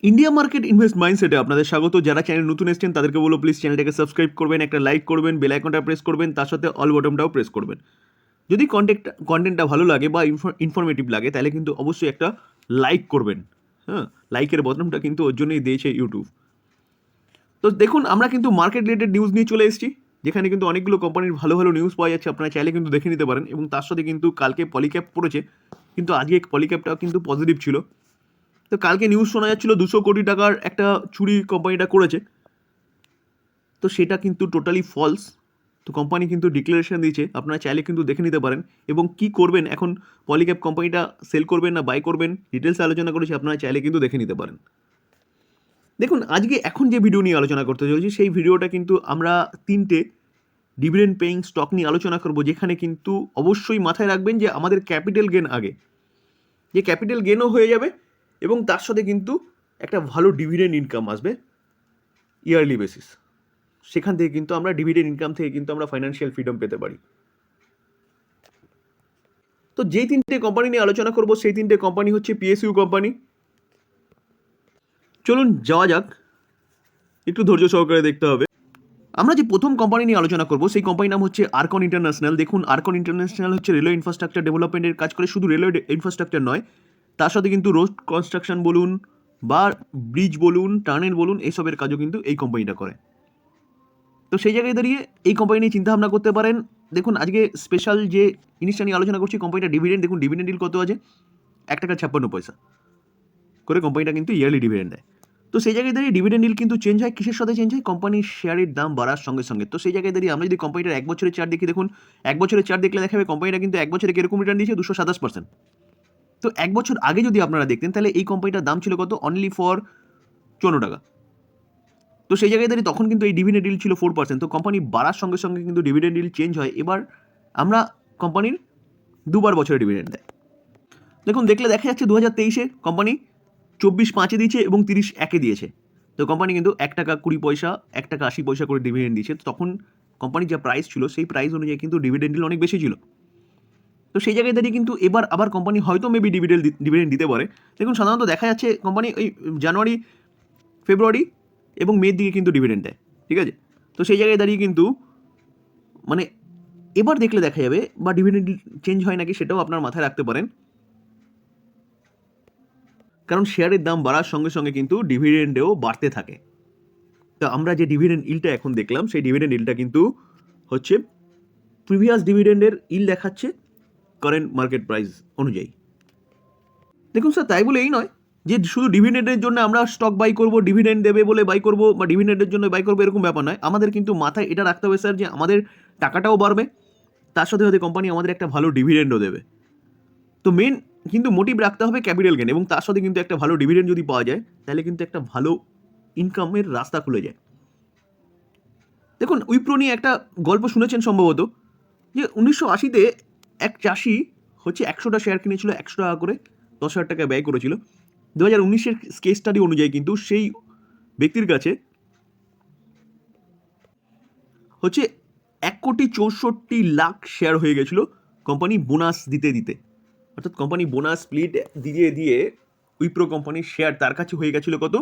India market invest মাইন্ডসেটে আপনাদের স্বাগত। যারা চ্যানেল নতুন এসেছেন তাদেরকে বলবো প্লিজ চ্যানেলটাকে সাবস্ক্রাইব করবেন, একটা লাইক করবেন, বেল আইকনটা প্রেস করবেন, তার সাথে অল বটনটাও প্রেস করবেন। যদি কন্টেন্টটা ভালো লাগে বা ইনফরমেটিভ লাগে তাহলে কিন্তু অবশ্যই একটা লাইক করবেন। হ্যাঁ, লাইকের বটনটা কিন্তু ওর জন্যই দিয়েছে ইউটিউব। তো দেখুন, আমরা কিন্তু মার্কেট রিলেটেড নিউজ নিয়ে চলে এসেছি, যেখানে কিন্তু অনেকগুলো কোম্পানির ভালো ভালো নিউজ পাওয়া যাচ্ছে। আপনারা চাইলে কিন্তু দেখে নিতে পারেন। এবং তার সাথে কিন্তু কালকে পলিক্যাপ পড়েছে, কিন্তু আজকে পলিক্যাপটাও কিন্তু পজিটিভ ছিল। তো কালকে নিউজ শোনা যাচ্ছিল 200 কোটি টাকার একটা চুরি কোম্পানিটা করেছে। তো সেটা কিন্তু টোটালি ফলস। তো কোম্পানি কিন্তু ডিক্লারেশন দিয়েছে, আপনারা চাইলে কিন্তু দেখে নিতে পারেন। এবং কি করবেন এখন, পলিক্যাপ কোম্পানিটা সেল করবেন না বাই করবেন, ডিটেলস আলোচনা করেছি, আপনারা চাইলে কিন্তু দেখে নিতে পারেন। দেখুন, আজকে এখন যে ভিডিও নিয়ে আলোচনা করতে চলেছি সেই ভিডিওটা কিন্তু আমরা 3টে ডিভিডেন্ড পেইং স্টক নিয়ে আলোচনা করব, যেখানে কিন্তু অবশ্যই মাথায় রাখবেন যে আমাদের ক্যাপিটাল গেন আগে, যে ক্যাপিটাল গেনও হয়ে যাবে এবং তার সাথে কিন্তু একটা ভালো ডিভিডেন্ড ইনকাম আসবে ইয়ারলি বেসিস। সেখান থেকে কিন্তু আমরা ডিভিডেন্ড ইনকাম থেকে কিন্তু আমরা ফাইন্যান্সিয়াল ফ্রিডম পেতে পারি। তো যেই 3টে কোম্পানি নিয়ে আলোচনা করব সেই 3টে কোম্পানি হচ্ছে পিএসইউ কোম্পানি। চলুন যাওয়া যাক, একটু ধৈর্য সহকারে দেখতে হবে। আমরা যে প্রথম কোম্পানি নিয়ে আলোচনা করব সেই কোম্পানির নাম হচ্ছে আরকন ইন্টারন্যাশনাল। দেখুন, আরকন ইন্টারন্যাশনাল হচ্ছে রেলওয়ে ইনফ্রাস্ট্রাকচার ডেভেলপমেন্টের কাজ করে। শুধু রেলওয়ে ইনফ্রাস্ট্রাকচার নয়, তার সাথে কিন্তু রোড কনস্ট্রাকশন বলুন বা ব্রিজ বলুন, টানেল বলুন, এইসবের কাজও কিন্তু এই কোম্পানিটা করে। তো সেই জায়গায় দাঁড়িয়ে এই কোম্পানি নিয়ে চিন্তাভাবনা করতে পারেন। দেখুন, আজকে স্পেশাল যে জিনিসটা নিয়ে আলোচনা করছি কোম্পানিটা ডিভিডেন্ড। দেখুন, ডিভিডেন্ড ডিল কত আছে, 1 টাকা 56 পয়সা করে কোম্পানিটা কিন্তু ইয়ারলি ডিভিডেন্ড দেয়। তো সেই জায়গায় দাঁড়িয়ে ডিভিডেন্ড ডিল কিন্তু চেঞ্জ হয় কিসের সাথে চেঞ্জ হয়, কোম্পানির শেয়ারের দাম বাড়ার সঙ্গে সঙ্গে। তো সেই জায়গায় দাঁড়িয়ে আমরা যদি কোম্পানিটার 1 বছরের চার্ট দেখি, দেখুন 1 বছরের চার্ট দেখলে দেখা যাবে কোম্পানিটা কিন্তু 1 বছরে কিরকম রিটার্ন দিয়েছে, 227%। তো 1 বছর আগে যদি আপনারা দেখতেন তাহলে এই কোম্পানিটার দাম ছিল কত, অনলি ফর 54 টাকা। তো সেই জায়গায় দাঁড়িয়ে তখন কিন্তু এই ডিভিডেন্ড ডিল ছিল 4%। তো কোম্পানি বাড়ার সঙ্গে সঙ্গে কিন্তু ডিভিডেন্ড ডিল চেঞ্জ হয়। এবার আমরা কোম্পানির 2বার বছরে ডিভিডেন্ড দেয়। দেখুন, দেখলে দেখা যাচ্ছে 2023-এ কোম্পানি 24/5-এ দিয়েছে এবং 30/1-এ দিয়েছে। তো কোম্পানি কিন্তু 1 টাকা 20 পয়সা, 1 টাকা 80 পয়সা করে ডিভিডেন্ড দিয়েছে। তো তখন কোম্পানির যা প্রাইস ছিল সেই প্রাইস অনুযায়ী কিন্তু ডিভিডেন্ড ডিল অনেক বেশি ছিল। তো সেই জায়গায় দাঁড়িয়ে কিন্তু এবার আবার কোম্পানি হয়তো মেবি ডিভিডেন্ড দিতে পারে। দেখুন, সাধারণত দেখা যাচ্ছে কোম্পানি ওই জানুয়ারি, ফেব্রুয়ারি এবং মের দিকে কিন্তু ডিভিডেন্ড দেয়, ঠিক আছে? তো সেই জায়গায় দাঁড়িয়ে কিন্তু মানে এবার দেখলে দেখা যাবে, বা ডিভিডেন্ড চেঞ্জ হয় নাকি সেটাও আপনার মাথায় রাখতে পারেন, কারণ শেয়ারের দাম বাড়ার সঙ্গে সঙ্গে কিন্তু ডিভিডেন্ডেও বাড়তে থাকে। তো আমরা যে ডিভিডেন্ড ইলটা এখন দেখলাম সেই ডিভিডেন্ড ইলটা কিন্তু হচ্ছে প্রিভিয়াস ডিভিডেন্ডের ইল দেখাচ্ছে কারেন্ট মার্কেট প্রাইস অনুযায়ী। দেখুন স্যার, তাই বলে এই নয় যে শুধু ডিভিডেন্ডের জন্য আমরা স্টক বাই করব, ডিভিডেন্ড দেবে বলে বাই করব বা ডিভিডেন্ডের জন্য বাই করবো, এরকম ব্যাপার নয়। আমাদের কিন্তু মাথায় এটা রাখতে হবে স্যার যে আমাদের টাকাটাও বাড়বে, তার সাথে সাথে কোম্পানি আমাদের একটা ভালো ডিভিডেন্ডও দেবে। তো মেন কিন্তু মোটিভ রাখতে হবে ক্যাপিটাল গেন, এবং তার সাথে কিন্তু একটা ভালো ডিভিডেন্ড যদি পাওয়া যায় তাহলে কিন্তু একটা ভালো ইনকামের রাস্তা খুলে যায়। দেখুন, উইপ্রো নিয়ে একটা গল্প শুনেছেন সম্ভবত, যে 1980-তে এক চাষি হচ্ছে 100টা শেয়ার কিনেছিল 100 টাকা করে, 10,000 টাকা ব্যয় করেছিল। 2019-এর কেস স্টাডি অনুযায়ী কিন্তু সেই ব্যক্তির কাছে হচ্ছে 1,64,00,000 শেয়ার হয়ে গেছিল কোম্পানি বোনাস দিতে দিতে। অর্থাৎ কোম্পানি বোনাস স্প্লিট দিয়ে দিয়ে উইপ্রো কোম্পানির শেয়ার তার কাছে হয়ে গেছিল কত,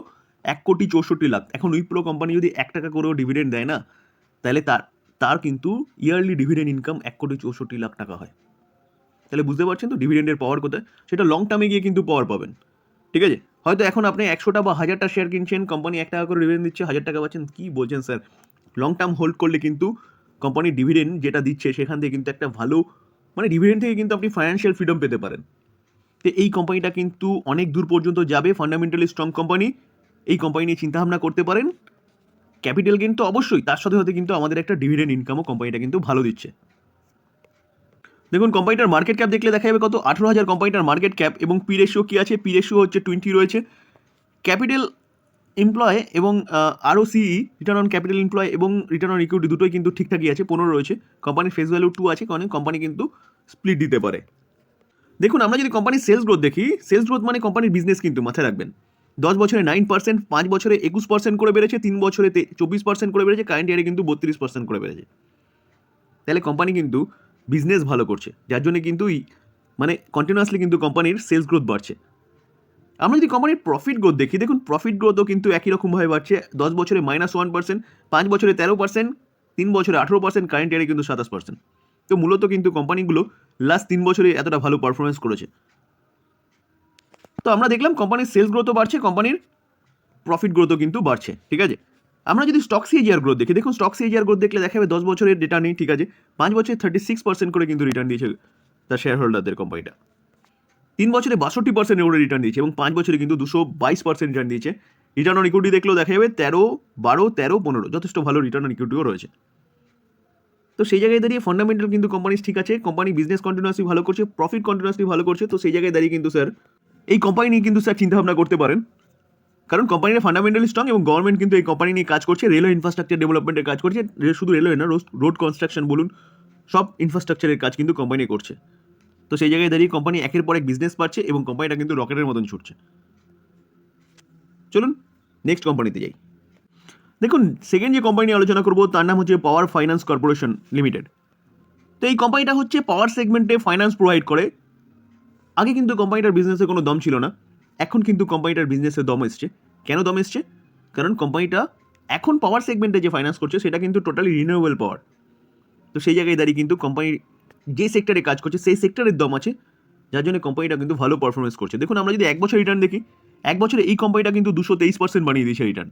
1,64,00,000। এখন উইপ্রো কোম্পানি যদি 1 টাকা করেও ডিভিডেন্ড দেয় না, তাহলে তার তার কিন্তু ইয়ারলি ডিভিডেন্ড ইনকাম 1,64,00,000 টাকা হয়। তাহলে বুঝতে পারছেন তো ডিভিডেন্ডের পাওয়ার কোথায়। সেটা লং টার্মে গিয়ে কিন্তু পাওয়ার পাবেন, ঠিক আছে? হয়তো এখন আপনি 100টা বা 1000টা শেয়ার কিনছেন, কোম্পানি 1 টাকা করে ডিভিডেন্ড দিচ্ছে, 1000 টাকা পাচ্ছেন, কী বলছেন স্যার? লং টার্ম হোল্ড করলে কিন্তু কোম্পানির ডিভিডেন্ড যেটা দিচ্ছে সেখান থেকে কিন্তু একটা ভালো, মানে ডিভিডেন্ড থেকে কিন্তু আপনি ফাইন্যান্সিয়াল ফ্রিডম পেতে পারেন। তো এই কোম্পানিটা কিন্তু অনেক দূর পর্যন্ত যাবে, ফান্ডামেন্টালি স্ট্রং কোম্পানি। এই কোম্পানি নিয়ে চিন্তাভাবনা করতে পারেন। ক্যাপিটাল গেইন তো অবশ্যই, তার সাথে সাথে কিন্তু আমাদের একটা ডিভিডেন্ড ইনকামও কোম্পানিটা কিন্তু ভালো দিচ্ছে। দেখুন, কোম্পানিটার মার্কেট ক্যাপ দেখলে দেখা যাবে কত, 18,000 কোম্পানিটার মার্কেট ক্যাপ। এবং পি রেশিও কী আছে, পি রেশিও হচ্ছে 20 রয়েছে। ক্যাপিটাল এমপ্লয় এবং আরওসিই, রিটার্ন অন ক্যাপিটাল এমপ্লয় এবং রিটার্ন অন ইকুইটি দুটোই কিন্তু ঠিকঠাকই আছে, 15 রয়েছে। কোম্পানির ফেস ভ্যালু 2 আছে, কারণ কোম্পানি কিন্তু স্প্লিট দিতে পারে। দেখুন, আমরা যদি কোম্পানির সেলস গ্রোথ দেখি, সেলস গ্রোথ মানে কোম্পানির বিজনেস কিন্তু মাথায় রাখবেন। 10 বছরে 9%, 5 বছরে 21% করে বেড়েছে, 3 বছরে 24% করে বেড়েছে, কারেন্ট ইয়ারে কিন্তু 32% করে বেড়েছে। তাহলে কোম্পানি কিন্তু বিজনেস ভালো করছে, যার জন্য কিন্তু মানে কন্টিনিউয়াসলি কিন্তু কোম্পানির সেলস গ্রোথ বাড়ছে। আমরা যদি কোম্পানির প্রফিট গ্রোথ দেখি, দেখুন প্রফিট গ্রোথও কিন্তু একই রকমভাবে বাড়ছে। 10 বছরে -1%, 5 বছরে 13%, 3 বছরে 18%, কারেন্ট ইয়ারে কিন্তু 27%। তো মূলত কিন্তু কোম্পানিগুলো লাস্ট 3 বছরে এতটা ভালো পারফরমেন্স করেছে। তো আমরা দেখলাম কোম্পানির সেলস গ্রোথও বাড়ছে, কোম্পানির প্রফিট গ্রোথও কিন্তু বাড়ছে, ঠিক আছে। আমরা যদি স্টক সিএজিআর গ্রোথ দেখি, দেখুন স্টক সিএজিআর গ্রোথ দেখলে দেখা যাবে 10 বছরের ডেটা নেই, ঠিক আছে। 5 বছরে 36% করে কিন্তু রিটার্ন দিয়েছে তার শেয়ার হোল্ডারদের কোম্পানিটা। 3 বছরে 62% এর উপরে রিটার্ন দিয়েছে এবং 5 বছরে কিন্তু 222% রিটার্ন দিয়েছে। রিটার্ন অন ইকুইটি দেখলেও দেখা যাবে 13, 12, 13, 15 যথেষ্ট ভালো রিটার্ন অন ইকুইটিও রয়েছে। তো সেই জায়গায় দাঁড়িয়ে ফান্ডামেন্টাল কিন্তু কোম্পানি ঠিক আছে, কোম্পানি বিজনেস কন্টিনিউয়াসলি ভালো করছে, প্রফিট কন্টিনিউয়াসলি ভালো করছে। তো সেই জায়গায় দাঁড়িয়ে কিন্তু স্যার এই কোম্পানি নিয়ে কিন্তু স্যার চিন্তাভাবনা করতে পারেন, কারণ কোম্পানির ফান্ডামেন্টালি স্ট্রং এবং গভর্নমেন্ট কিন্তু এই কোম্পানি নিয়ে কাজ করছে, রেলওয়ে ইনফ্রাস্ট্রাকচার ডেভেলপমেন্টের কাজ করছে। শুধু রেলওয়ে না, রোড কনস্ট্রাকশন বলুন, সব ইনফ্রাস্ট্রাকচারের কাজ কিন্তু কোম্পানি করছে। তো সেই জায়গায় দাঁড়িয়ে কোম্পানি একের পর এক বিজনেস পাচ্ছে এবং কোম্পানিটা কিন্তু রকেটের মতন ছুটছে। চলুন নেক্সট কোম্পানিতে যাই। দেখুন সেকেন্ড যে কোম্পানি নিয়ে আলোচনা করবো তার নাম হচ্ছে পাওয়ার ফাইন্যান্স কর্পোরেশন লিমিটেড। তো এই কোম্পানিটা হচ্ছে পাওয়ার সেগমেন্টে ফাইন্যান্স প্রোভাইড করে। আগে কিন্তু কোম্পানিটার বিজনেসে কোনো দম ছিল না, এখন কিন্তু কোম্পানিটার বিজনেসে দম এসছে। কেন দম এসছে? কারণ কোম্পানিটা এখন পাওয়ার সেগমেন্টে যে ফাইন্যান্স করছে সেটা কিন্তু টোটালি রিনিউয়েবল পাওয়ার। তো সেই জায়গায় দাঁড়িয়ে কিন্তু কোম্পানির যে সেক্টরে কাজ করছে সেই সেক্টরের দম আছে, যার জন্য কোম্পানিটা কিন্তু ভালো পারফরমেন্স করছে। দেখুন আমরা যদি 1 বছর রিটার্ন দেখি, 1 বছরে এই কোম্পানিটা কিন্তু 223% বানিয়ে দিয়েছে রিটার্ন।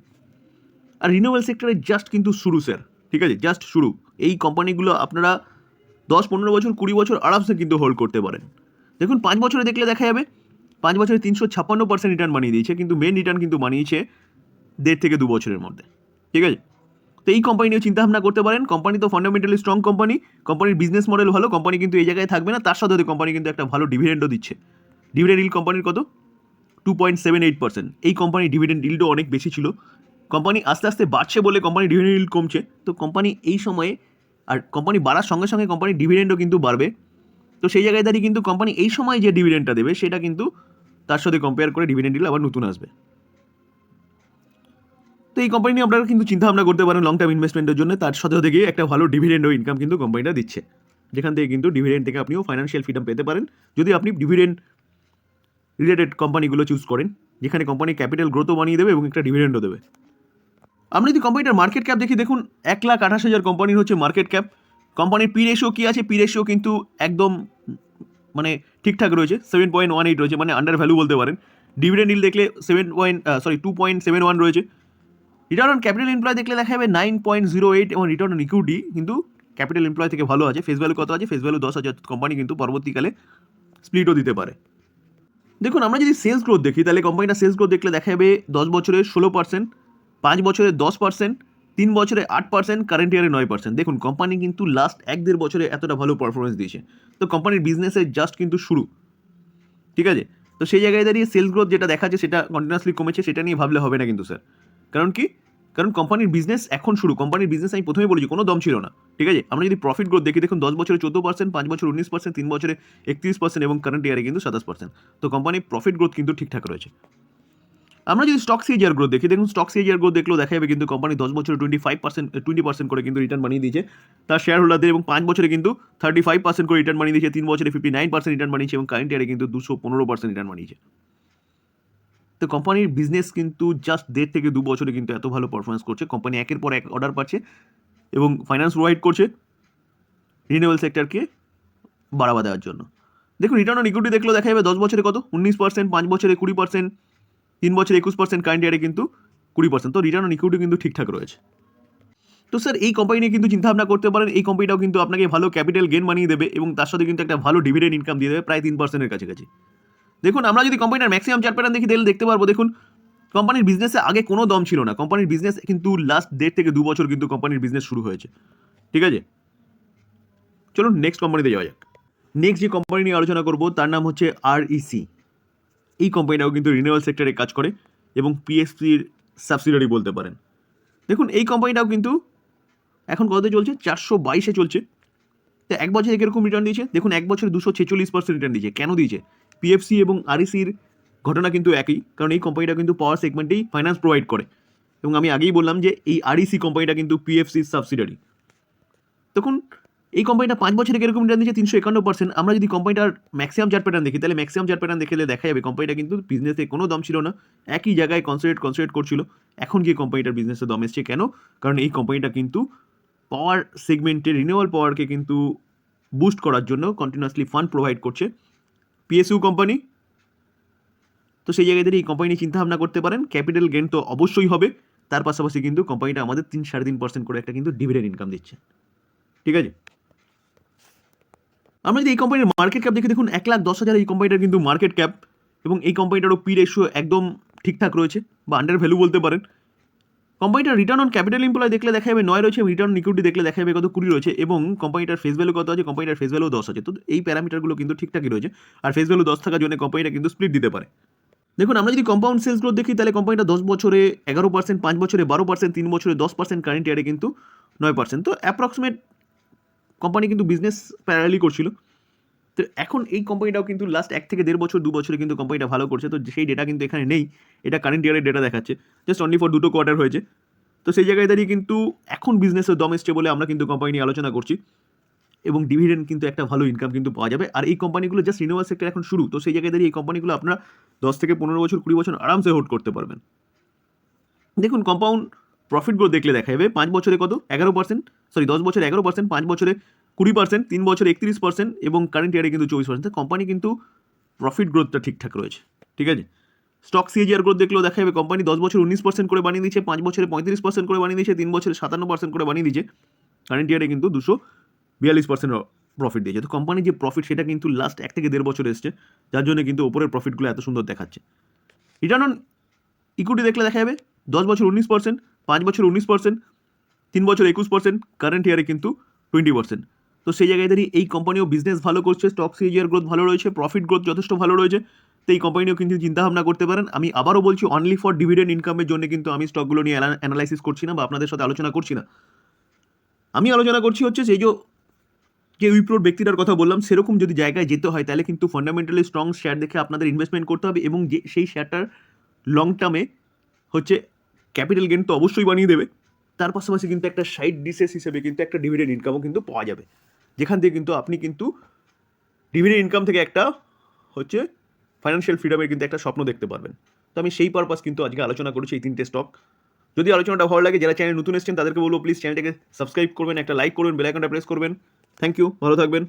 আর রিনিউয়েবল সেক্টরে জাস্ট কিন্তু শুরু স্যার, ঠিক আছে, জাস্ট শুরু। এই কোম্পানিগুলো আপনারা 10, 15 বছর, 20 বছর আরামসে কিন্তু হোল্ড করতে পারেন। দেখুন 5 বছরে দেখলে দেখা যাবে 5 বছরে 356% রিটার্ন বানিয়ে দিয়েছে, কিন্তু মেন রিটার্ন কিন্তু বানিয়েছে 1.5 থেকে 2 বছরের মধ্যে, ঠিক আছে। তো এই কোম্পানি নিয়ে চিন্তাভাবনা করতে পারেন। কোম্পানি তো ফান্ডামেন্টালি স্ট্রং কোম্পানি, কোম্পানির বিজনেস মডেল ভালো, কোম্পানি কিন্তু এই জায়গায় থাকবে না, তার সাথে কোম্পানি কিন্তু একটা ভালো ডিভিডেন্ডও দিচ্ছে। ডিভিডেন্ড ইল্ড কোম্পানির কত? 2.78%। এই কোম্পানির ডিভিডেন্ড ইল্ডও অনেক বেশি ছিল। কোম্পানি আস্তে আস্তে বাড়ছে বলে কোম্পানির ডিভিডেন্ড ইল্ড কমছে। তো কোম্পানি এই সময়ে, আর কোম্পানি বাড়ার সঙ্গে সঙ্গে কোম্পানির ডিভিডেন্ডও কিন্তু বাড়বে। তো সেই জায়গায় দাঁড়িয়ে কিন্তু কোম্পানি এই সময় যে ডিভিডেন্ডটা দেবে সেটা কিন্তু তার সাথে কম্পেয়ার করে ডিভিডেন্ড ইল্ড আবার নতুন আসবে। তো এই কোম্পানি নিয়ে আপনারা কিন্তু চিন্তাভাবনা করতে পারেন লং টার্ম ইনভেস্টমেন্টের জন্য। তার সাথে গিয়ে একটা ভালো ডিভিডেন্ড ও ইনকাম কিন্তু কোম্পানিটা দিচ্ছে, যেখান থেকে কিন্তু ডিভিডেন্ড থেকে আপনিও ফাইন্যান্সিয়াল ফ্রিডম পেতে পারেন যদি আপনি ডিভিডেন্ড রিলেটেড কোম্পানিগুলো চুজ করেন, যেখানে কোম্পানি ক্যাপিটাল গ্রোথও বানিয়ে দেবে এবং একটা ডিভিডেন্ডও দেবে। আমরা যদি কোম্পানিটার মার্কেট ক্যাপ দেখি, দেখুন 1,28,000 কোম্পানির হচ্ছে মার্কেট ক্যাপ। কোম্পানির পি রেশিও কী আছে? পি রেশিও কিন্তু একদম মানে ঠিকঠাক রয়েছে, 7.18 রয়েছে, মানে আন্ডার ভ্যালু বলতে পারেন। ডিভিডেন্ড ইল্ড দেখলে 2.71 রয়েছে। রিটার্ন অন ক্যাপিটাল এমপ্লয় দেখলে দেখা যাবে 9.08 এবং রিটার্ন অন ইকুইটি কিন্তু ক্যাপিটাল এমপ্লয় থেকে ভালো আছে। ফেস ভ্যালু কত আছে? Face value 10,000। কোম্পানি কিন্তু পরবর্তীকালে স্প্লিটও দিতে পারে। দেখুন আমরা যদি সেলস গ্রোথ দেখি, তাহলে কোম্পানিটা সেলস গ্রোথ দেখলে দেখা যাবে 10 বছরে 16%, 5 বছরে 10%, 3 বছরে 8%, কারেন্ট ইয়ারে 9%। দেখুন কোম্পানি কিন্তু লাস্ট 1-1.5 বছরে এতটা ভালো পারফরমেন্স দিয়েছে। তো কোম্পানির বিজনেসের জাস্ট কিন্তু শুরু, ঠিক আছে। তো সেই জায়গায় দাঁড়িয়ে সেলস গ্রোথ যেটা দেখাচ্ছে সেটা কন্টিনিউয়াসলি কমেছে, সেটা নিয়ে ভাবলে হবে না কিন্তু স্যার। কারণ কি? কারণ কোম্পানির বিজনেস এখন শুরু। কোম্পানির বিজনেস আমি প্রথমেই বলেছি কোনো দম ছিল না, ঠিক আছে। আমরা যদি প্রফিট গ্রোথ দেখি, দেখুন 10 বছরে 14%, 5 বছরে 19%, 3 বছরে 31% এবং কারেন্ট ইয়ারে কিন্তু 27%। তো কোম্পানির প্রফিট গ্রোথ কিন্তু ঠিকঠাক রয়েছে। আমরা যদি স্টক সিএজিআর গ্রোথ দেখি, দেখুন স্টক সিএজিআর গ্রোথ দেখলেও দেখা যাবে কিন্তু কোম্পানি 10 বছরে 20% করে কিন্তু রিটার্ন বানিয়ে দিয়েছে তার শেয়ার হোল্ডারদের, এবং 5 বছরে কিন্তু 35% করে রিটার্ন বানিয়ে দিয়েছে, 3 বছরে 59% রিটার্ন বানিয়েছে এবং কারেন্ট ইয়ারে কিন্তু 215% রিটার্ন বানিয়েছে। তো কোম্পানির বিজনেস কিন্তু জাস্ট 1.5 থেকে 2 বছরে কিন্তু এত ভালো পারফরমেন্স করছে। কোম্পানি একের পর এক অর্ডার পাচ্ছে এবং ফাইন্যান্স প্রোভাইড করছে রিনিউয়েবল সেক্টরকে বাড়াবা দেওয়ার জন্য। দেখুন রিটার্ন অন ইকুইটি দেখলেও দেখা যাবে 10 বছরে কত? 19%, 5 বছরে 20%, 3 বছরে 21%, কারেন্ট ইয়ারে কিন্তু 20%। তো রিটার্ন অন ইকুইটি কিন্তু ঠিকঠাক রয়েছে। তো স্যার এই কোম্পানি নিয়ে কিন্তু চিন্তাভাবনা করতে পারেন। এই কোম্পানিটাও কিন্তু আপনাকে ভালো ক্যাপিটাল গেন বানিয়ে দেবে এবং তার সাথে কিন্তু একটা ভালো ডিভিডেন্ড ইনকাম দিয়ে দেবে প্রায় 3%-এর কাছাকাছি। দেখুন আমরা যদি কোম্পানিটার ম্যাক্সিমাম চার্ট প্যাটার্ন দেখি, তাহলে দেখতে পারবো দেখুন কোম্পানির বিজনেসে আগে কোনো দম ছিল না। কোম্পানির বিজনেস কিন্তু লাস্ট 1.5 থেকে 2 বছর কিন্তু কোম্পানির বিজনেস শুরু হয়েছে, ঠিক আছে। চলুন নেক্সট কোম্পানিতে যাওয়া যাক। নেক্সট যে কোম্পানি নিয়ে আলোচনা করবো তার নাম হচ্ছে আরইসি। এই কোম্পানিটাও কিন্তু রিনিউয়েবল সেক্টরে কাজ করে এবং পিএসসির সাবসিডিয়ারি বলতে পারেন। দেখুন এই কোম্পানিটাও কিন্তু এখন কততে চলছে? 422-এ চলছে। তো 1 বছরে কীরকম রিটার্ন দিয়েছে? দেখুন 1 বছরে 246% রিটার্ন দিয়েছে। কেন দিয়েছে? পিএফসি এবং আরইসির ঘটনা কিন্তু একই, কারণ এই কোম্পানিটা কিন্তু পাওয়ার সেগমেন্টেই ফাইন্যান্স প্রোভাইড করে এবং আমি আগেই বললাম যে এই আরইসি কোম্পানিটা কিন্তু পিএফসির সাবসিডিয়ারি। দেখুন এই কোম্পানিটা 5 বছরে কিরকম রিটার্ন দিচ্ছে 351%। আমরা যদি কোম্পানিটার ম্যাক্সিমাম চার্ট প্যাটার্ন দেখি, তাহলে ম্যাক্সিমাম চার্ট প্যাটার্ন দেখলে দেখা যাবে কোম্পানিটা কিন্তু বিজনেসে কোনো দম ছিল না, একই জায়গায় কনসেন্ট্রেট করছিল। এখন গিয়ে কোম্পানিটার বিজনেসে দম এসছে কেন? কারণ এই কোম্পানিটা কিন্তু পাওয়ার সেগমেন্টে রিনিউয়েবল পাওয়ারকে কিন্তু বুস্ট করার জন্য কন্টিনিউয়াসলি ফান্ড প্রোভাইড করছে। পিএসইউ কোম্পানি, তো সেই জায়গায় এই কোম্পানি নিয়ে চিন্তাভাবনা করতে পারেন। ক্যাপিটাল গেন তো অবশ্যই হবে, তার পাশাপাশি কিন্তু কোম্পানিটা আমাদের 3-3.5% করে একটা কিন্তু ডিভিডেন্ড ইনকাম দিচ্ছে। ঠিক আছে, আমরা যদি এই কোম্পানির মার্কেট ক্যাপ দেখি, দেখুন 1,10,000 এই কোম্পানিটার কিন্তু মার্কেট ক্যাপ, এবং এই কোম্পানিটারও পি রেশিও একদম ঠিকঠাক রয়েছে বা আন্ডার ভ্যালু বলতে পারেন। কোম্পানিটার রিটার্ন অন ক্যাপিটাল এমপ্লয় দেখলে দেখা যাবে 9 রয়েছে, রিটার্ন অন ইকুইটি দেখলে দেখা যাবে কত 20 রয়েছে, এবং কোম্পানিটার ফেস ভ্যালু কত আছে, কোম্পানিটার ফেস ভ্যালু 10 আছে। তো এই প্যারামিটারগুলো কিন্তু ঠিকঠাকই রয়েছে, আর ফেস ভ্যালু 10 থাকার জন্য কোম্পানিটা কিন্তু স্প্লিট দিতে পারে। দেখুন আমরা যদি কম্পাউন্ড সেলস গ্রোথ দেখি, তাহলে কোম্পানিটা 10 বছরে 11%, 5 বছরে 12%, 3 বছরে 10%, কারেন্ট ইয়ারে কিন্তু 9%। তো অ্যাপ্রক্সিমেট কোম্পানি কিন্তু বিজনেস প্যারালি করছিল। তো এখন এই কোম্পানিটাও কিন্তু লাস্ট 1 থেকে 1.5 বছর 2 বছরে কিন্তু কোম্পানিটা ভালো করছে। তো সেই ডেটা কিন্তু এখানে নেই, এটা কারেন্ট ইয়ারের ডেটা দেখাচ্ছে, জাস্ট অনলি ফর 2 কোয়ার্টার হয়েছে। তো সেই জায়গায় দাঁড়িয়ে কিন্তু এখন বিজনেসের দম এসছে বলে আমরা কিন্তু কোম্পানি নিয়ে আলোচনা করছি, এবং ডিভিডেন্ড কিন্তু একটা ভালো ইনকাম কিন্তু পাওয়া যাবে। আর এই কোম্পানিগুলো জাস্ট রিনিউয়াল সেক্টর এখন শুরু, তো সেই জায়গায় দাঁড়িয়ে এই কোম্পানিগুলো আপনারা 10 থেকে 15 বছর 20 বছর আরামসে হোল্ড করতে পারবেন। দেখুন কম্পাউন্ড প্রফিট গ্রোথ দেখলে দেখা যাবে 5 বছরে কত 11%, 10 বছরে 11%, 5 বছরে 20%, 3 বছরে 31%, এবং কারেন্ট ইয়ারে কিন্তু 24%। কোম্পানি কিন্তু প্রফিট গ্রোথটা ঠিকঠাক রয়েছে। ঠিক আছে, স্টক সিএজিআর গ্রোথ দেখলেও দেখা যাবে কোম্পানি 10 বছরে 19% করে বানিয়ে দিচ্ছে, 5 বছরে 35% করে বানিয়ে দিচ্ছে, 3 বছরে 57% করে বানিয়ে দিচ্ছে, কারেন্ট ইয়ারে কিন্তু 242% প্রফিট দিয়েছে। তো কোম্পানির যে প্রফিট সেটা কিন্তু লাস্ট 1 থেকে 1.5 বছর এসছে, যার জন্য কিন্তু ওপরের প্রফিটগুলো এত সুন্দর দেখাচ্ছে। রিটার্ন অন ইকুইটি দেখলে দেখা যাবে 10 বছর 19%, 5 বছর 19%, 3 বছর 21%, কারেন্ট ইয়ারে কিন্তু 20%। তো সেই জায়গায় দাঁড়িয়ে এই কোম্পানিও বিজনেস ভালো করছে, স্টক সিএজিআর গ্রোথ ভালো রয়েছে, প্রফিট গ্রোথ যথেষ্ট ভালো রয়েছে। তো এই কোম্পানিও কিন্তু চিন্তাভাবনা করতে পারেন। আমি আবারও বলছি, অনলি ফর ডিভিডেন্ড ইনকামের জন্য কিন্তু আমি স্টকগুলো নিয়ে অ্যানালাইসিস করছি না বা আপনাদের সাথে আলোচনা করছি না। আমি আলোচনা করছি হচ্ছে সেই যে উইপ্রোর ব্যক্তিটার কথা বললাম, সেরকম যদি জায়গায় যেতে হয় তাহলে কিন্তু ফান্ডামেন্টালি স্ট্রং শেয়ার দেখে আপনাদের ইনভেস্টমেন্ট করতে হবে, এবং যে সেই শেয়ারটার লং টার্মে হচ্ছে ক্যাপিটাল গেন তো অবশ্যই বানিয়ে দেবে, তার পাশাপাশি কিন্তু একটা সাইড ডিশেস হিসেবে কিন্তু একটা ডিভিডেন্ড ইনকামও কিন্তু পাওয়া যাবে, যেখান থেকে কিন্তু আপনি কিন্তু ডিভিডেন্ড ইনকাম থেকে একটা হচ্ছে ফাইন্যান্সিয়াল ফ্রিডমের কিন্তু একটা স্বপ্ন দেখতে পারবেন। তো আমি সেই পারপাস কিন্তু আজকে আলোচনা করেছি এই 3টে স্টক। যদি আলোচনাটা ভালো লাগে, যারা চ্যানেল নতুন এসেছেন তাদেরকে বলবো প্লিজ চ্যানেলটাকে সাবস্ক্রাইব করবেন, একটা লাইক করবেন, বেল আইকনটা প্রেস করবেন। থ্যাংক ইউ, ভালো থাকবেন।